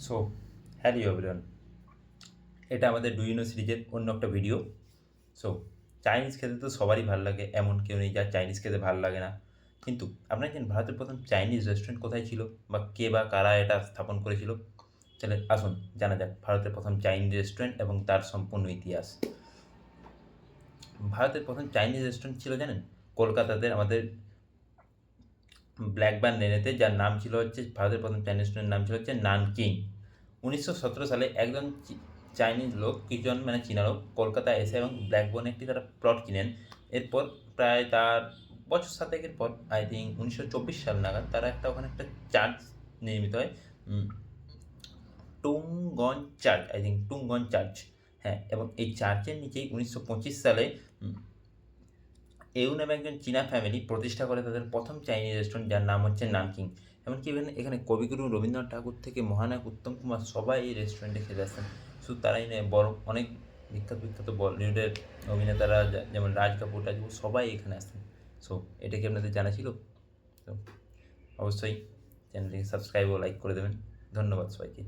So hello everyone, এটা আমাদের do you know সিরিজের অন্য একটা ভিডিও। সো চাইনিজ খেতে তো সবারই ভালো লাগে, এমন কেউ নেই যার চাইনিজ খেতে ভালো লাগে না। কিন্তু আপনারা জানেন ভারতের প্রথম চাইনিজ রেস্টুরেন্ট কোথায় ছিল, বা কে বা কারা এটা স্থাপন করেছিল? তাহলে আসুন জানা যাক ভারতের প্রথম চাইনিজ রেস্টুরেন্ট এবং তার সম্পূর্ণ ইতিহাস। ভারতের প্রথম চাইনিজ রেস্টুরেন্ট ছিল জানেন কলকাতাতে, আমাদের ব্ল্যাকবার্ন লেনেতে, যার নাম ছিল হচ্ছে, ভারতের প্রথম চাইনিজ রেস্টুরেন্টের নাম ছিল হচ্ছে নানকিং। 1917 সালে একজন চাইনিজ লোক, কিছুজন মানে চীনা লোক কলকাতায় এসে এবং ব্ল্যাকবোর্নে একটি তারা প্লট কিনেন। এরপর প্রায় তার বছর সাতেকের পর, আই থিঙ্ক 1924 সাল নাগাদ, তারা ওখানে একটা চার্চ নির্মিত হয়। টুংগন চার্চ, আই থিঙ্ক টুংগন চার্চ। হ্যাঁ, এবং এই চার্চের নিচেই 1925 সালে এউ নামে একজন চীনা ফ্যামিলি প্রতিষ্ঠা করে তাদের প্রথম চাইনিজ রেস্টুরেন্ট, যার নাম হচ্ছে নানকিং। এমনকি এখানে কবিগুরু রবীন্দ্রনাথ ঠাকুর থেকে মহানায়ক উত্তম কুমার সবাই এই রেস্টুরেন্টে খেতে আসতেন। শুধু তারাই নয়, বড় অনেক বিখ্যাত বিখ্যাত বলিউডের অভিনেতারা যেমন রাজ কাপুর সবাই এখানে আসতেন। সো এটা কি আপনাদের জানা ছিল? তো অবশ্যই চ্যানেলটিকে সাবস্ক্রাইব ও লাইক করে দেবেন। ধন্যবাদ সবাইকে।